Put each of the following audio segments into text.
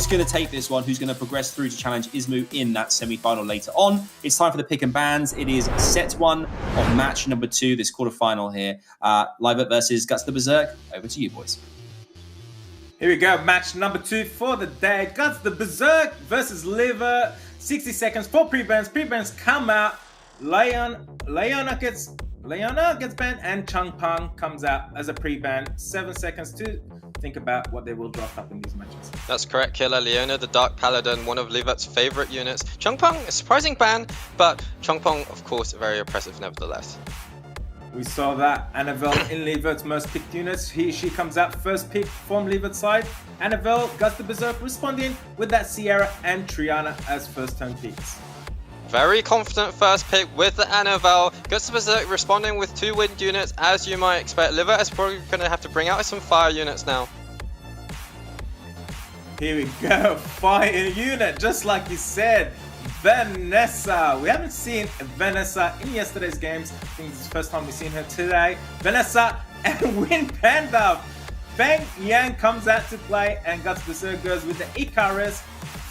who's going to take this one, who's going to progress through to challenge Ismu in that semi-final later on. It's time for the pick and bans. It is set one of match number 2, this quarterfinal here. LIVERT versus GUTSTHEBERSERK. Over to you, boys. Here we go, match number 2 for the day. GUTSTHEBERSERK versus LIVERT. 60 seconds for pre-bans. Pre-bans come out. Leona gets banned, and Changpeng comes out as a pre-ban. 7 seconds to think about what they will draft up in these matches. That's correct, Killer. Leona, the Dark Paladin, one of LIVERT's favorite units. Changpeng, a surprising ban, but Changpeng, of course, very oppressive nevertheless. We saw that Annabelle in LIVERT's most picked units. She comes out first pick from LIVERT side. Annabelle, GUTSTHEBERSERK responding with that Sierra and Triana as first turn picks. Very confident first pick with the Annabelle. GUTSTHEBERSERK responding with 2 wind units, as you might expect. LIVERT is probably going to have to bring out some fire units now. Here we go, fire unit, just like you said. Vanessa. We haven't seen Vanessa in yesterday's games. I think this is the first time we've seen her today. Vanessa and Wind Panda. Feng Yang comes out to play, and GUTSTHEBERSERK goes with the Icarus.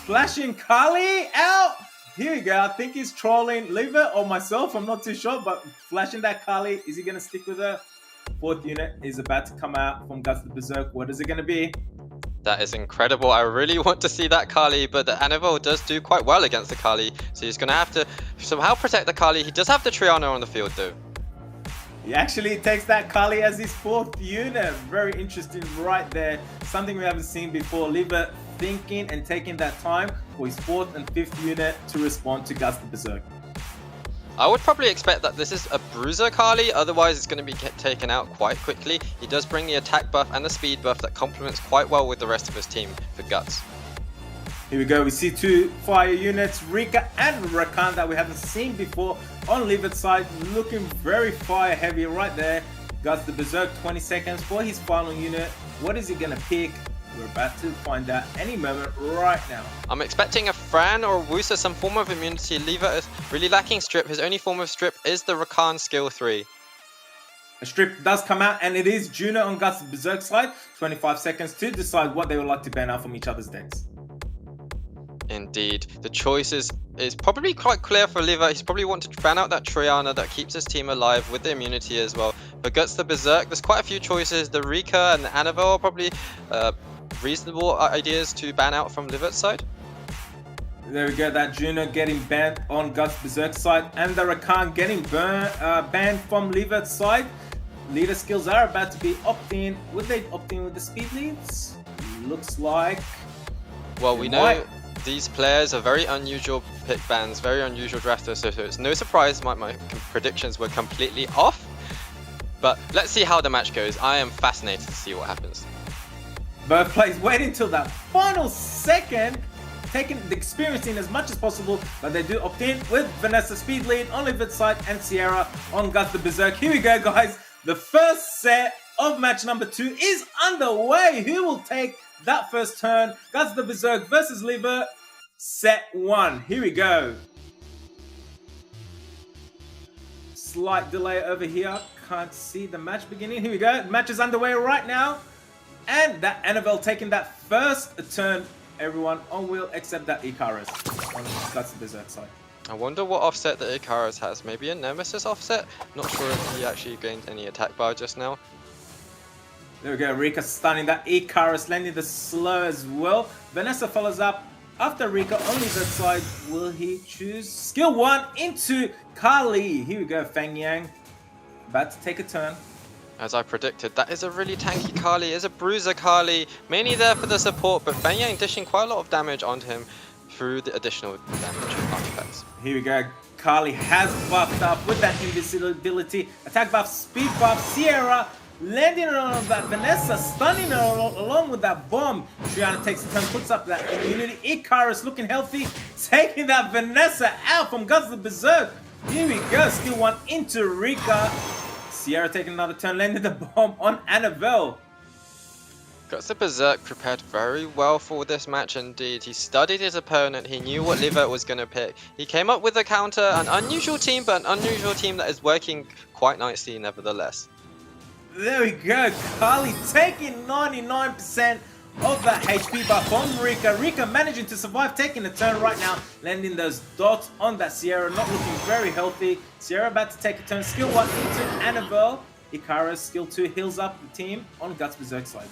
Flashing Kali out. Here we go. I think he's trolling LIVERT or myself. I'm not too sure, but flashing that Kali. Is he going to stick with her? 4th unit is about to come out from GUTSTHEBERSERK. What is it going to be? That is incredible. I really want to see that Kali, but the Annabelle does do quite well against the Kali, so he's going to have to somehow protect the Kali. He does have the Triana on the field though. He actually takes that Kali as his 4th unit. Very interesting right there. Something we haven't seen before. LIVERT thinking and taking that time for his 4th and 5th unit to respond to GUTSTHEBERSERK. I would probably expect that this is a bruiser Kali, otherwise it's going to be taken out quite quickly. He does bring the attack buff and the speed buff that complements quite well with the rest of his team for Guts. Here we go, we see 2 fire units, Rika and Rakan, that we haven't seen before on LIVERT side, looking very fire heavy right there. GUTSTHEBERSERK, 20 seconds for his final unit. What is he going to pick? We're about to find out any moment right now. I'm expecting a Fran or a Wusa, some form of immunity. LIVERT is really lacking strip. His only form of strip is the Rakan skill 3. A strip does come out, and it is Juno on GUTSTHEBERSERK side. 25 seconds to decide what they would like to ban out from each other's decks. Indeed. The choice is probably quite clear for LIVERT. He's probably want to ban out that Triana that keeps his team alive with the immunity as well. But GUTSTHEBERSERK, there's quite a few choices. The Rika and the Annabelle are probably reasonable ideas to ban out from LIVERT's side. There we go, that Juno getting banned on GUTSTHEBERSERK side, and the Rakan getting banned from LIVERT's side. Leader skills are about to be opt-in. Would they opt-in with the speed leads? Looks like. Well, we know these players are very unusual pick bans, very unusual drafters, so it's no surprise my predictions were completely off. But let's see how the match goes. I am fascinated to see what happens. Both players wait until that final second, taking the experience in as much as possible, but they do opt in with Vanessa speed lead on LIVERT side and Sierra on GUTSTHEBERSERK. Here we go, guys. The first set of match number 2 is underway. Who will take that first turn? GUTSTHEBERSERK versus LIVERT. Set 1. Here we go. Slight delay over here. Can't see the match beginning. Here we go. The match is underway right now. And that Annabelle taking that first turn, everyone on wheel except that Icarus on GUTSTHEBERSERK side. I wonder what offset that Icarus has. Maybe a Nemesis offset? Not sure if he actually gained any attack bar just now. There we go, Rika stunning that Icarus, landing the slow as well. Vanessa follows up after Rika on LIVERT side. Will he choose skill 1 into Kali? Here we go, Feng Yang about to take a turn. As I predicted, that is a really tanky Kali, is a bruiser Kali, mainly there for the support, but Feng Yang dishing quite a lot of damage onto him through the additional damage artifacts. Here we go, Kali has buffed up with that invisibility, attack buff, speed buff, Sierra landing on that Vanessa, stunning her along with that bomb. Triana takes a turn, puts up that immunity. Icarus looking healthy, taking that Vanessa out from GUTSTHEBERSERK. Here we go, skill 1 into Rika. Sierra taking another turn, landing the bomb on Annabelle. GUTSTHEBERSERK prepared very well for this match indeed. He studied his opponent, he knew what LIVERT was going to pick. He came up with a counter, an unusual team, but an unusual team that is working quite nicely nevertheless. There we go, Kali taking 99% of that HP buff on Rika. Rika managing to survive, taking a turn right now, landing those dots on that Sierra, not looking very healthy. Sierra about to take a turn. Skill 1 into Annabelle. Icarus, skill 2 heals up the team on GUTSTHEBERSERK side.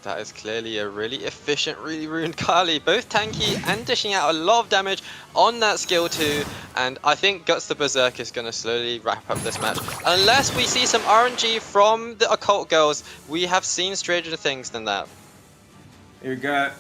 That is clearly a really efficient, really ruined Kali, both tanky and dishing out a lot of damage on that skill 2. And I think GUTSTHEBERSERK is going to slowly wrap up this match. Unless we see some RNG from the Occult Girls, we have seen stranger things than that. Here we go.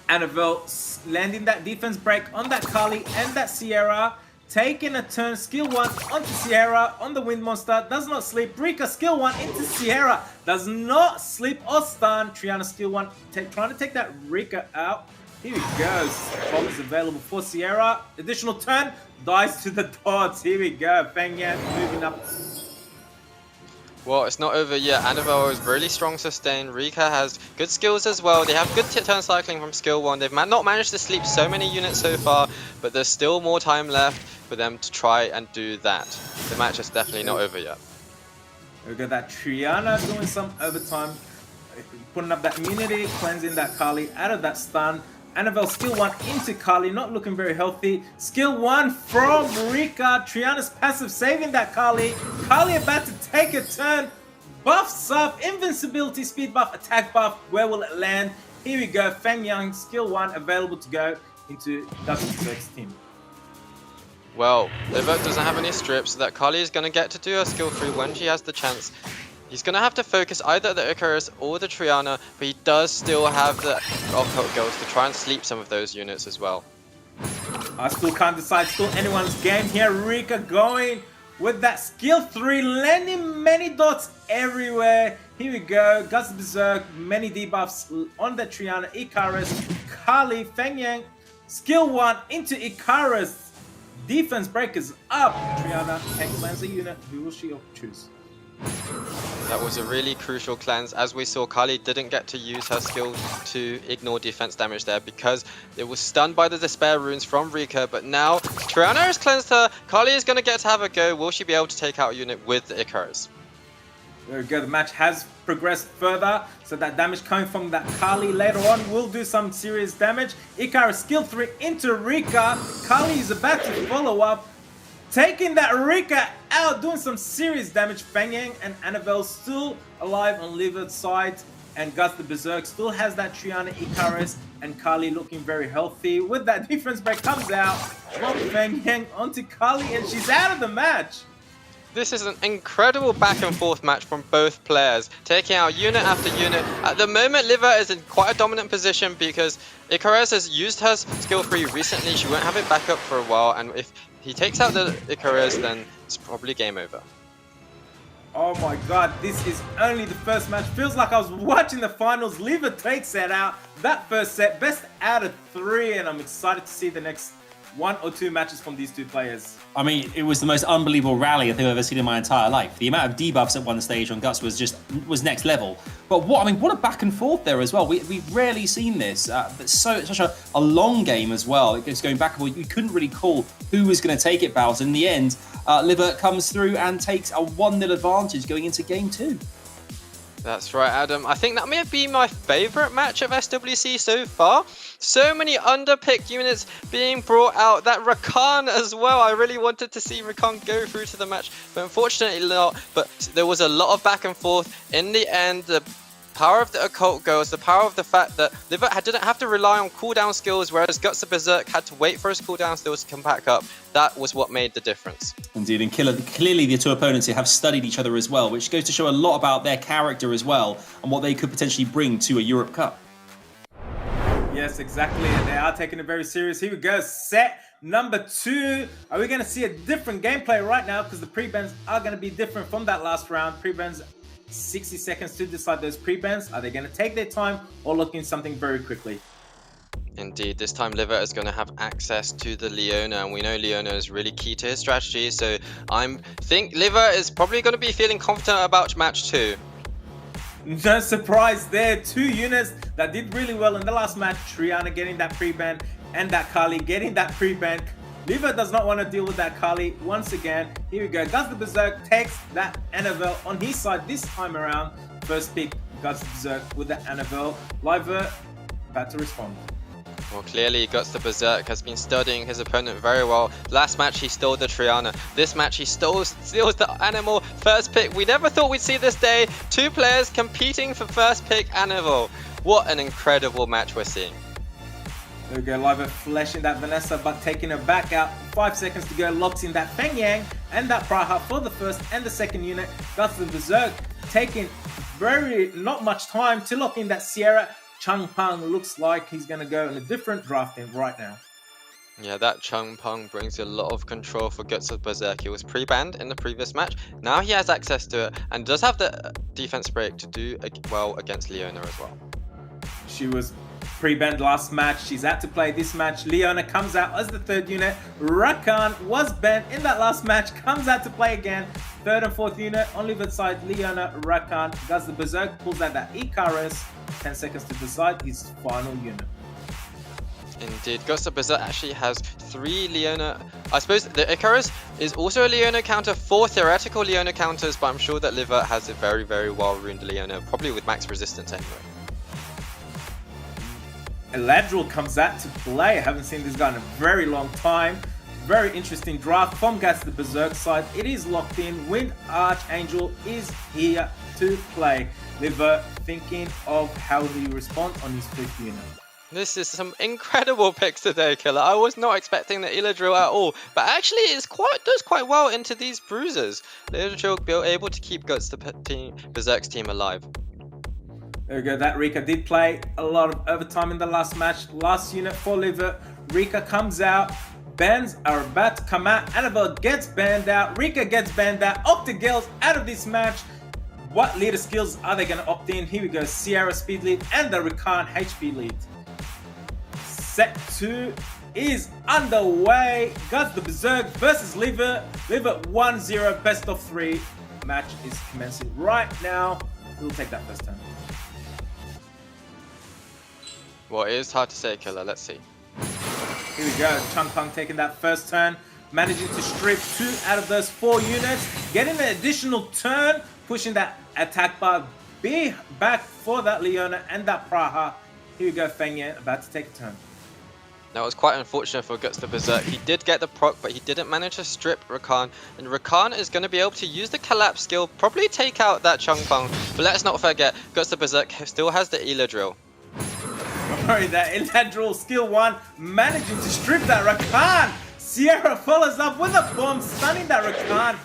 Annabelle landing that defense break on that Kali and that Sierra. Taking a turn, skill 1 onto Sierra on the Wind Monster, does not sleep. Rika, skill 1 into Sierra, does not sleep or stun. Triana, skill 1, trying to take that Rika out. Here we go, bomb is available for Sierra. Additional turn, dies to the dots. Here we go, Feng Yan moving up. Well, it's not over yet. Annabelle is really strong sustain. Rika has good skills as well. They have good turn cycling from skill 1. They've not managed to sleep so many units so far, but there's still more time left for them to try and do that. The match is definitely not over yet. We got that Triana doing some overtime, putting up that immunity, cleansing that Kali out of that stun. Annabelle skill 1 into Kali, not looking very healthy. Skill 1 from Rika. Triana's passive saving that Kali. Kali about to take a turn. Buffs up, invincibility, speed buff, attack buff. Where will it land? Here we go. Feng Yang skill 1 available to go into GUTSTHEBERSERK's team. Well, LIVERT doesn't have any strips, so that Kali is going to get to do her skill 3 when she has the chance. He's going to have to focus either the Icarus or the Triana, but he does still have the Occult Girls to try and sleep some of those units as well. I still can't decide, still anyone's game here. Rika going with that skill 3, landing many dots everywhere. Here we go, GUTSTHEBERSERK, many debuffs on the Triana, Icarus, Kali, Feng Yang, skill 1 into Icarus. Defense breakers up. Triana can cleanse a unit. Who will she choose? That was a really crucial cleanse. As we saw, Kali didn't get to use her skill to ignore defense damage there because it was stunned by the Despair runes from Rika. But now Triana has cleansed her. Kali is going to get to have a go. Will she be able to take out a unit with the Icarus? There we go. The match has progressed further. So that damage coming from that Kali later on will do some serious damage. Icarus skill 3 into Rika. Kali is about to follow up. Taking that Rika out, doing some serious damage. Feng Yang and Annabelle still alive on LIVERT's side. And GUTSTHEBERSERK still has that Triana, Icarus, and Kali looking very healthy. With that defense break comes out. From Feng Yang onto Kali, and she's out of the match. This is an incredible back and forth match from both players, taking out unit after unit. At the moment, LIVERT is in quite a dominant position because Icarus has used her skill 3 recently. She won't have it back up for a while, and if he takes out the Icarus, then it's probably game over. Oh my god, this is only the first match. Feels like I was watching the finals. LIVERT takes that out. That first set, best out of 3, and I'm excited to see the next 1 or 2 matches from these two players. I mean, it was the most unbelievable rally I think I've ever seen in my entire life. The amount of debuffs at one stage on Guts was next level. But what a back and forth there as well. We've rarely seen this. But such a long game as well. It goes going back and forth. You couldn't really call who was going to take it, Bowser. In the end, LIVERT comes through and takes a 1-0 advantage going into game 2. That's right, Adam. I think that may be my favourite match of SWC so far. So many underpicked units being brought out. That Rakan as well. I really wanted to see Rakan go through to the match, but unfortunately not. But there was a lot of back and forth. In the end, the power of the Occult Girls, the power of the fact that LIVERT didn't have to rely on cooldown skills, whereas GUTSTHEBERSERK had to wait for his cooldown skills to come back up. That was what made the difference. Indeed, and clearly the two opponents here have studied each other as well, which goes to show a lot about their character as well and what they could potentially bring to a Europe Cup. Yes, exactly, and they are taking it very serious. Here we go, set number 2. Are we going to see a different gameplay right now? Because the pre-bans are going to be different from that last round. Pre-bans, 60 seconds to decide those pre-bans. Are they going to take their time or look in something very quickly? Indeed, this time LIVERT is going to have access to the Leona, and we know Leona is really key to his strategy, so I think LIVERT is probably going to be feeling confident about match 2. No surprise there, 2 units that did really well in the last match. Triana getting that pre-ban and that Kali getting that pre-ban. LIVERT does not want to deal with that Kali once again. Here we go, GUTSTHEBERSERK takes that Annabelle on his side this time around. First pick, GUTSTHEBERSERK with the Annabelle. LIVERT about to respond. Well, clearly GUTSTHEBERSERK has been studying his opponent very well. Last match he stole the Triana. This match he steals the Animal first pick. We never thought we'd see this day. Two players competing for first pick Animal. What an incredible match we're seeing. There we go, LIVERT flashing that Vanessa, but taking her back out. 5 seconds to go, locks in that Feng Yang and that Praha for the first and the second unit. GUTSTHEBERSERK taking not much time to lock in that Sierra. Changpeng looks like he's going to go in a different drafting right now. Yeah, that Changpeng brings a lot of control for GUTSTHEBERSERK. He was pre-banned in the previous match. Now he has access to it and does have the defense break to do well against Leona as well. She was pre-banned last match. She's had to play this match. Leona comes out as the third unit. Rakan was banned in that last match. Comes out to play again. Third and fourth unit. On LIVERT side, Leona, Rakan. GUTSTHEBERSERK pulls out that Icarus. 10 seconds to decide his final unit. Indeed, GUTSTHEBERSERK actually has 3 Leona. I suppose the Icarus is also a Leona counter, 4 theoretical Leona counters, but I'm sure that LIVERT has a very, very well-runed Leona, probably with max resistance anyway. Eladril comes out to play. I haven't seen this guy in a very long time. Very interesting draft from GUTSTHEBERSERK side. It is locked in. Wind Archangel is here to play. LIVERT thinking of how he respond on his 5th unit. This is some incredible picks today, Killer. I was not expecting the Eladril at all, but actually it does quite well into these bruisers. The Eladril will be able to keep GUTSTHEBERSERK's team alive. There we go, that Rika did play a lot of overtime in the last match. Last unit for LIVERT. Rika comes out. Bans are about to come out. Annabelle gets banned out. Rika gets banned out. Octagale's out of this match. What leader skills are they going to opt in? Here we go, Sierra speed lead and the Rakan HP lead. Set 2 is underway. GUTSTHEBERSERK versus LIVERT. LIVERT 1-0 best of 3. Match is commencing right now. We'll take that first turn. Well, it is hard to say, Killer. Let's see. Here we go. Changpeng taking that first turn. Managing to strip 2 out of those 4 units. Getting an additional turn. Pushing that attack bar back for that Leona and that Praha. Here we go, Feng Yan about to take a turn. That was quite unfortunate for GUTSTHEBERSERK. He did get the proc, but he didn't manage to strip Rakan. And Rakan is going to be able to use the collapse skill, probably take out that Changpeng. But let's not forget, GUTSTHEBERSERK still has the Eladril. Sorry, that Eladril skill 1 managing to strip that Rakan. Sierra follows up with a bomb, stunning that Rakan.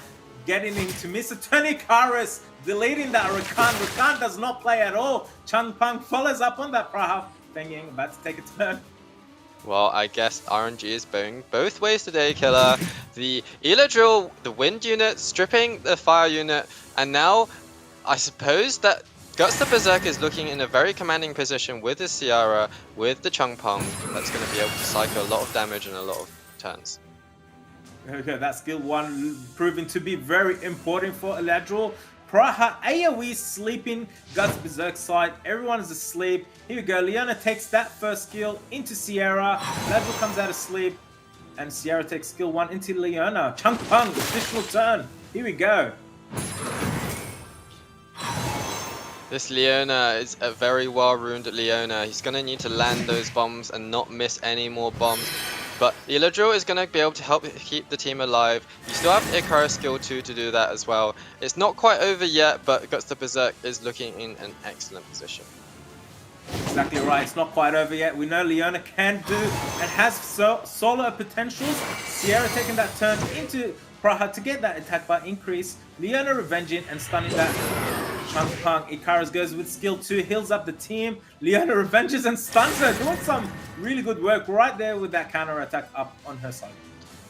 Getting him to miss a turn. Icarus deleting that Rakan. Rakan does not play at all. Changpeng follows up on that Praha. Feng Yang about to take a turn. Well, I guess RNG is going both ways today, Killer. The Eladril, the wind unit, stripping the fire unit, and now I suppose that GUTSTHEBERSERK is looking in a very commanding position with the Sierra, with the Changpeng. That's going to be able to cycle a lot of damage and a lot of turns. Okay, that skill 1 proving to be very important for Eladril. Praha AoE sleeping GUTSTHEBERSERK side. Everyone is asleep. Here we go. Leona takes that first skill into Sierra. Eladril comes out of sleep. And Sierra takes skill 1 into Leona. Changpeng, additional turn. Here we go. This Leona is a very well-ruined Leona. He's going to need to land those bombs and not miss any more bombs. But Eladril is going to be able to help keep the team alive. You still have Icarus skill 2 to do that as well. It's not quite over yet, but GUTSTHEBERSERK is looking in an excellent position. Exactly right, it's not quite over yet. We know Leona can do and has solo potentials. Sierra taking that turn into Praha to get that attack bar increase. Leona revenging and stunning that Changpeng. Icarus goes with skill 2, heals up the team. Leona revenges and stuns her, doing some really good work right there with that counter attack up on her side.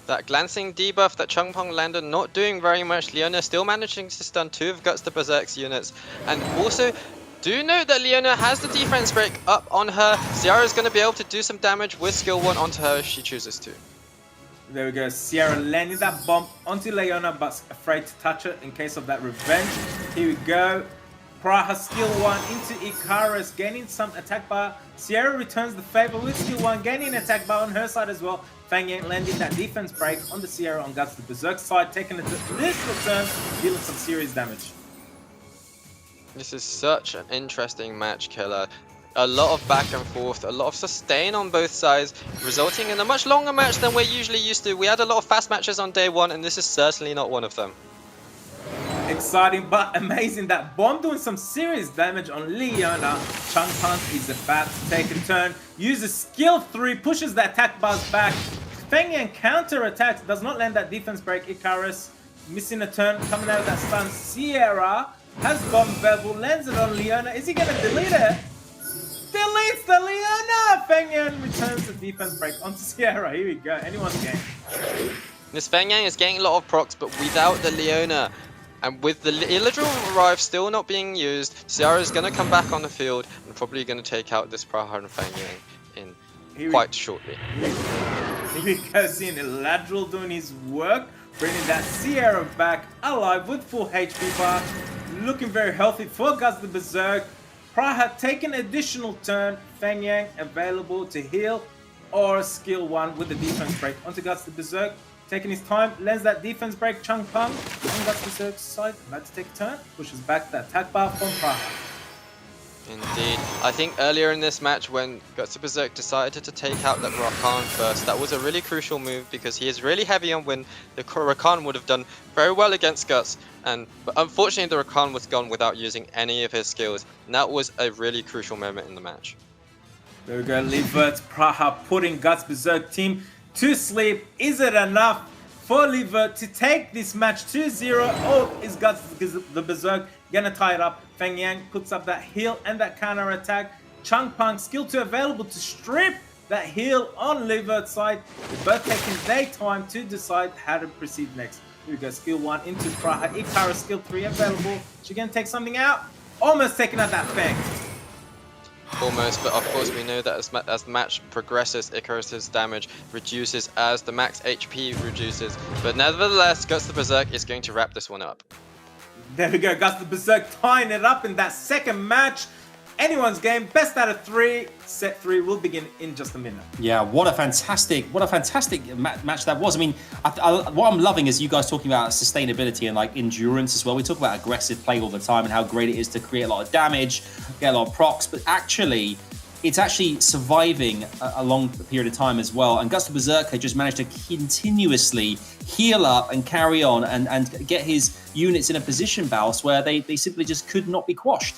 That glancing debuff that Changpeng landed, not doing very much. Leona still managing to stun 2 of GUTSTHEBERSERK's units. And also, do note that Leona has the defense break up on her. Sierra is going to be able to do some damage with skill 1 onto her if she chooses to. There we go, Sierra landing that bomb onto Leona, but afraid to touch it in case of that revenge. Here we go. Praha skill 1 into Icarus, gaining some attack bar. Sierra returns the favor with skill 1, gaining an attack bar on her side as well. Feng Yang landing that defense break on the Sierra on GUTSTHEBERSERK side, taking it to this return, dealing some serious damage. This is such an interesting match, Killer. A lot of back and forth, a lot of sustain on both sides, resulting in a much longer match than we're usually used to. We had a lot of fast matches on day one, and this is certainly not one of them. Exciting but amazing that Bomb doing some serious damage on Leona. Changpang is about to take a turn, uses skill 3, pushes the attack bars back. Fengyang counter attacks, does not land that defense break. Icarus missing a turn, coming out of that stun. Sierra has Bomb Bevel, lands it on Leona. Is he gonna delete it? Deletes the Leona! Fengyang returns the defense break onto Sierra. Here we go, anyone's game. This Fengyang is getting a lot of procs, but without the Leona. And with the Illidrill Revive still not being used, Sierra is going to come back on the field and probably going to take out this Praha and Fengyang in quite shortly. Here we go, seeing Eladril doing his work, bringing that Sierra back alive with full HP bar. Looking very healthy for Guts the Berserk. Praha taking additional turn, Fengyang available to heal or skill 1 with the defense break onto Guts the Berserk. Taking his time, lands that defense break. Changpang on Guts Berserk's side, about to take a turn, pushes back the attack bar from Praha. Indeed. I think earlier in this match when Guts Berserk decided to take out that Rakan first, that was a really crucial move because he is really heavy on wind. The Rakan would have done very well against Guts, but unfortunately the Rakan was gone without using any of his skills. And that was a really crucial moment in the match. There we go, LIVERT, Praha putting Guts Berserk team to sleep. Is it enough for LIVERT to take this match 2-0, or is Guts the Berserk gonna tie it up? Fengyang puts up that heal and that counter attack. Changpang skill 2 available to strip that heal on LIVERT's side. They're both taking their time to decide how to proceed next. Here we go, skill 1 into Praha. Icarus skill 3 available. She gonna take something out. Almost taking out that Feng. Almost, but of course we know that as the match progresses, Icarus's damage reduces as the max HP reduces. But nevertheless, Guts the Berserk is going to wrap this one up. There we go, Guts the Berserk tying it up in that second match. Anyone's game, best out of 3. Set 3 will begin in just a minute. Yeah, what a fantastic match that was. I mean, what I'm loving is you guys talking about sustainability and like endurance as well. We talk about aggressive play all the time and how great it is to create a lot of damage, get a lot of procs, but actually, it's actually surviving a long period of time as well. And Guts the Berserker just managed to continuously heal up and carry on and get his units in a position, Baus, where they simply just could not be quashed.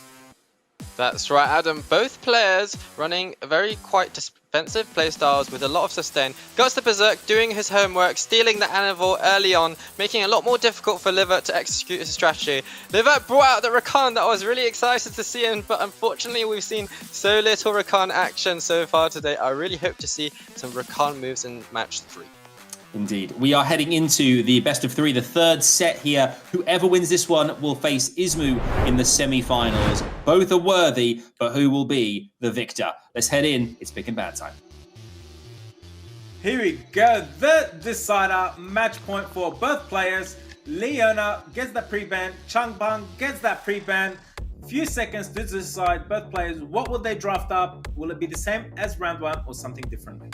That's right, Adam. Both players running very quite defensive playstyles with a lot of sustain. Guts the Berserk doing his homework, stealing the Anivore early on, making it a lot more difficult for LIVERT to execute his strategy. LIVERT brought out the Rakan that I was really excited to see, but unfortunately we've seen so little Rakan action so far today. I really hope to see some Rakan moves in match 3. Indeed. We are heading into the best of 3, the third set here. Whoever wins this one will face Ismu in the semi-finals. Both are worthy, but who will be the victor? Let's head in. It's pick and ban time. Here we go. The decider, match point for both players. Leona gets that pre-ban. Changpang gets that pre-ban. Few seconds to decide both players. What will they draft up? Will it be the same as round 1 or something different?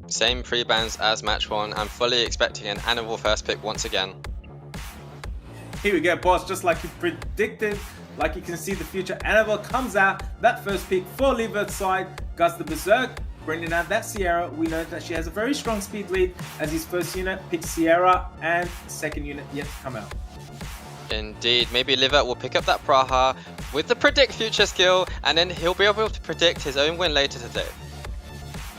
Same pre-bans as match 1. I'm fully expecting an Anivore first pick once again. Here we go, boss. Just like you predicted, like you can see the future. Anivore comes out. That first pick for LIVERT's side. Guts the Berserk bringing out that Sierra. We know that she has a very strong speed lead as his first unit picks Sierra and second unit yet to come out. Indeed, maybe LIVERT will pick up that Praha with the predict future skill, and then he'll be able to predict his own win later today.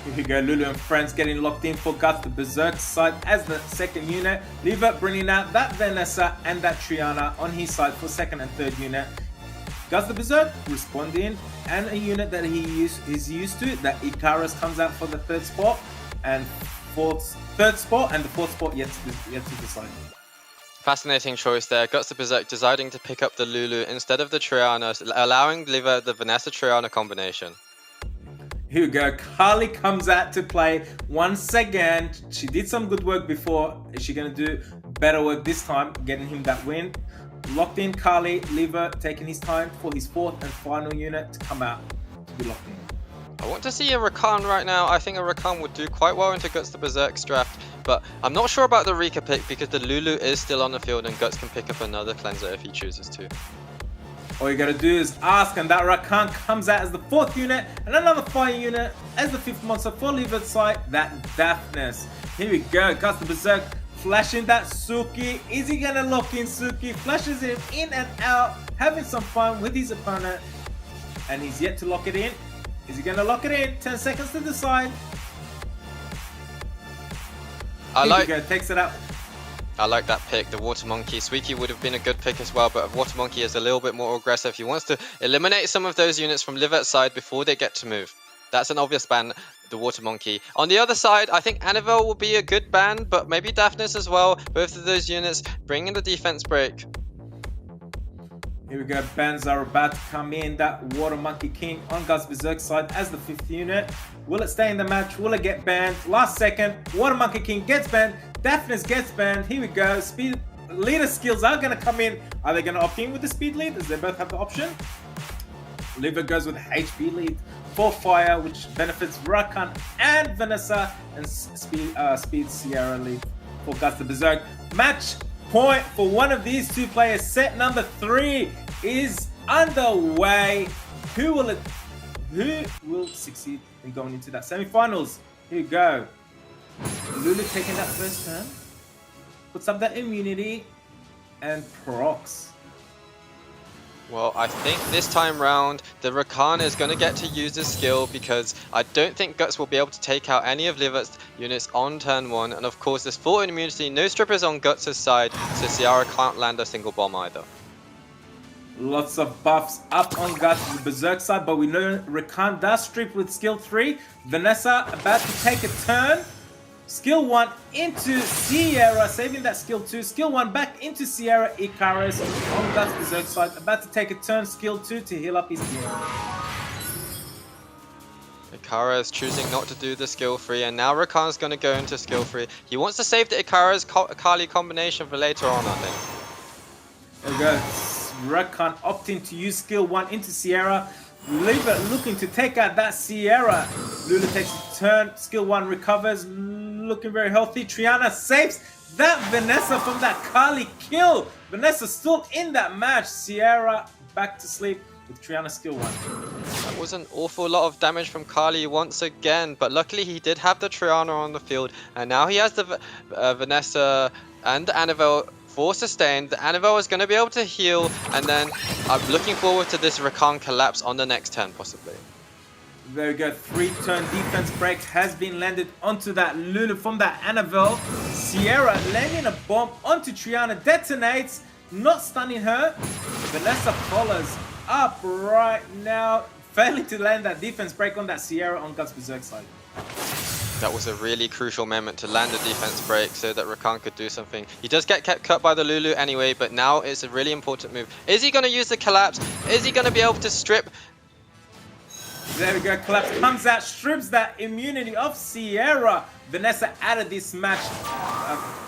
Here we go, Lulu and friends getting locked in for Guts the Berserk side as the second unit. LIVERT bringing out that Vanessa and that Triana on his side for second and third unit. Guts the Berserk responding, and a unit that is used to, that Icarus comes out for the third spot and the fourth spot yet to decide. Fascinating choice there. Guts the Berserk deciding to pick up the Lulu instead of the Triana, allowing LIVERT the Vanessa Triana combination. Here we go, Kali comes out to play once again. She did some good work before. Is she going to do better work this time, getting him that win? Locked in Kali, LIVERT taking his time for his fourth and final unit to come out to be locked in. I want to see a Rakan right now. I think a Rakan would do quite well into Guts the Berserk's draft, but I'm not sure about the Rika pick because the Lulu is still on the field and Guts can pick up another cleanser if he chooses to. All you gotta do is ask, and that Rakan comes out as the 4th unit, and another fire unit as the 5th monster for LIVERT side, that Daphnis. Here we go, GUTSTHEBERSERK flashing that Suki. Is he gonna lock in Suki? Flashes him in and out, having some fun with his opponent, and he's yet to lock it in. Is he gonna lock it in? 10 seconds to decide. Here we go, takes it out. I like that pick, the Water Monkey. Suiki would have been a good pick as well, but Water Monkey is a little bit more aggressive. He wants to eliminate some of those units from LIVERT's side before they get to move. That's an obvious ban, the Water Monkey. On the other side, I think Annabelle will be a good ban, but maybe Daphnis as well. Both of those units bring in the defense break. Here we go, bans are about to come in. That Water Monkey King on GUTSTHEBERSERK side as the 5th unit. Will it stay in the match? Will it get banned? Last second, Water Monkey King gets banned. Daphnis gets banned. Here we go. Speed leader skills are going to come in. Are they going to opt in with the speed lead? Does they both have the option? LIVERT goes with HP lead for fire, which benefits Rakan and Vanessa, and speed Sierra lead for GUTSTHEBERSERK. Match point for one of these two players. Set number 3 is underway. Who will succeed in going into that semi-finals? Here we go. Lulu taking that first turn, puts up that immunity, and procs. Well, I think this time round, the Rakan is going to get to use his skill because I don't think Guts will be able to take out any of LIVERT's units on turn 1. And of course, there's full immunity, no strippers on Guts' side, so Ciara can't land a single bomb either. Lots of buffs up on GUTSTHEBERSERK side, but we know Rakan does strip with skill 3. Vanessa about to take a turn. Skill 1 into Sierra, saving that skill 2. Skill 1 back into Sierra. Icarus on GUTSTHEBERSERK side, about to take a turn. Skill 2 to heal up his team. Icarus choosing not to do the skill 3, and now Rakan's going to go into skill 3. He wants to save the Icarus Kali combination for later on, I think. There we go. Rakan opting to use skill 1 into Sierra. LIVERT looking to take out that Sierra. Lulu takes a turn. Skill 1 recovers. Looking very healthy. Triana saves that Vanessa from that Kali kill. Vanessa still in that match. Sierra back to sleep with Triana skill 1. That was an awful lot of damage from Kali once again, but luckily he did have the Triana on the field, and now he has the Vanessa and the Annabelle for sustain. The Annabelle is going to be able to heal, and then I'm looking forward to this Rakan collapse on the next turn, possibly. Very good. 3-turn defense break has been landed onto that Lulu from that Annabelle. Sierra landing a bomb onto Triana, detonates, not stunning her. Vanessa follows up right now, failing to land that defense break on that Sierra on GUTSTHEBERSERK side. That was a really crucial moment to land a defense break so that Rakan could do something. He does get kept cut by the Lulu anyway, but now it's a really important move. Is he going to use the collapse? Is he going to be able to strip? There we go, collapse comes out, strips that immunity of Sierra. Vanessa added this match.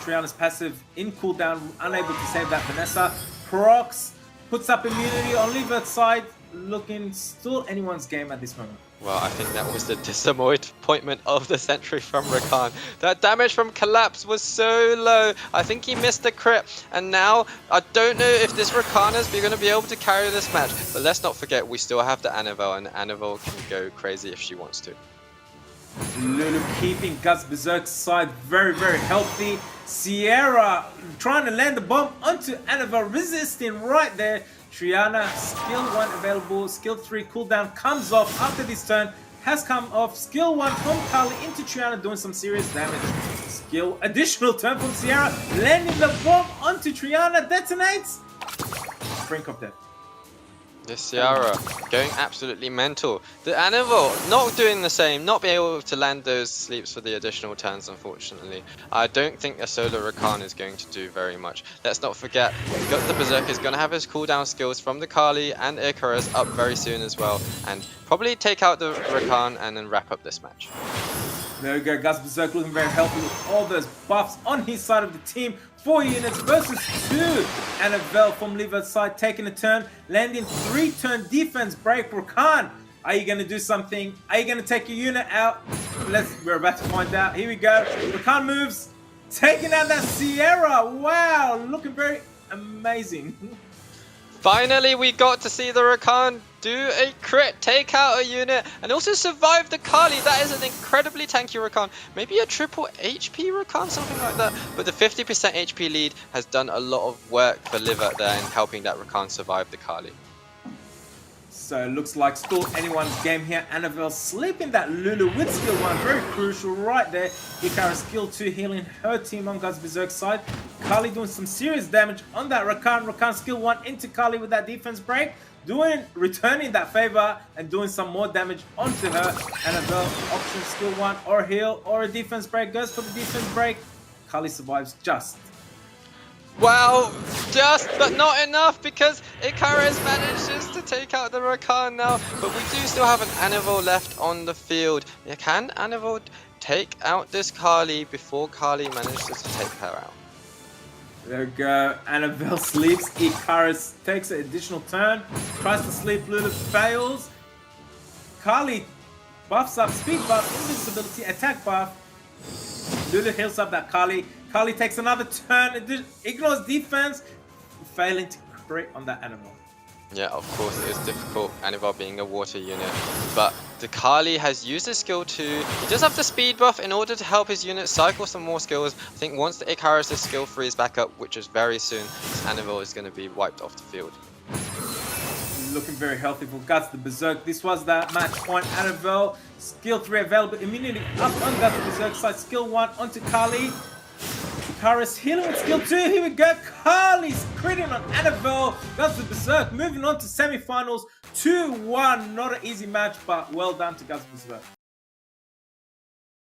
Triana's passive in cooldown, unable to save that Vanessa. Procs puts up immunity on LIVERT's side, looking still anyone's game at this moment. Well, I think that was the disappointment of the century from Rakan. That damage from Collapse was so low. I think he missed the crit. And now, I don't know if this Rakan is going to be able to carry this match. But let's not forget, we still have the Annabelle, and Annabelle can go crazy if she wants to. Lulu keeping GUTSTHEBERSERK's side very, very healthy. Sierra trying to land the bomb onto Annabelle, resisting right there. Triana, skill 1 available, skill 3 cooldown comes off after this turn, has come off. Skill 1 from Kali into Triana, doing some serious damage. Skill, additional turn from Sierra, landing the bomb onto Triana, detonates. Brink of death. The Ciara going absolutely mental. The Annabelle not doing the same, not being able to land those sleeps for the additional turns, unfortunately. I don't think a solo Rakan is going to do very much. Let's not forget, GUTSTHEBERSERK is going to have his cooldown skills from the Kali and Icarus up very soon as well, and probably take out the Rakan and then wrap up this match. There we go, GUTSTHEBERSERK looking very healthy with all those buffs on his side of the team. 4 units versus 2. Annabelle from LIVERT's side taking a turn, landing 3-turn defense break. Rakan, are you going to do something? Are you going to take your unit out? We're about to find out. Here we go. Rakan moves, taking out that Sierra. Wow, looking very amazing. Finally, we got to see the Rakan do a crit, take out a unit, and also survive the Kali. That is an incredibly tanky Rakan. Maybe a triple HP Rakan, something like that. But the 50% HP lead has done a lot of work for LIVERT there in helping that Rakan survive the Kali. So it looks like still anyone's game here. Annabelle sleeping that Lulu with skill 1, very crucial right there. Ikara skill 2 healing her team on GUTSTHEBERSERK side. Kali doing some serious damage on that Rakan. Rakan skill 1 into Kali with that defense break. Returning that favor and doing some more damage onto her. Annabelle option skill 1 or heal or a defense break. Goes for the defense break. Kali survives just. Well, just, but not enough, because Icarus manages to take out the Rakan now, but we do still have an Annabelle left on the field. Yeah, can Annabelle take out this Kali before Kali manages to take her out? There we go, Annabelle sleeps, Icarus takes an additional turn, tries to sleep, Lulu fails. Kali buffs up, speed buff, invincibility, attack buff. Lulu heals up that Kali. Kali takes another turn, ignores defense, failing to crit on that Annabelle. Yeah, of course it is difficult, Annabelle being a water unit, but the Kali has used his skill 2. He does have the speed buff in order to help his unit cycle some more skills. I think once the Icarus' skill 3 is back up, which is very soon, this Annabelle is going to be wiped off the field. Looking very healthy for GUTSTHEBERSERK. This was that match point. Annabelle, skill 3 available, immunity up on GUTSTHEBERSERK side, skill 1 onto Kali. Icarus healing with skill 2, here we go, Kali's critting on Annabelle, GUTSTHEBERSERK moving on to semi-finals, 2-1, not an easy match, but well done to GUTSTHEBERSERK.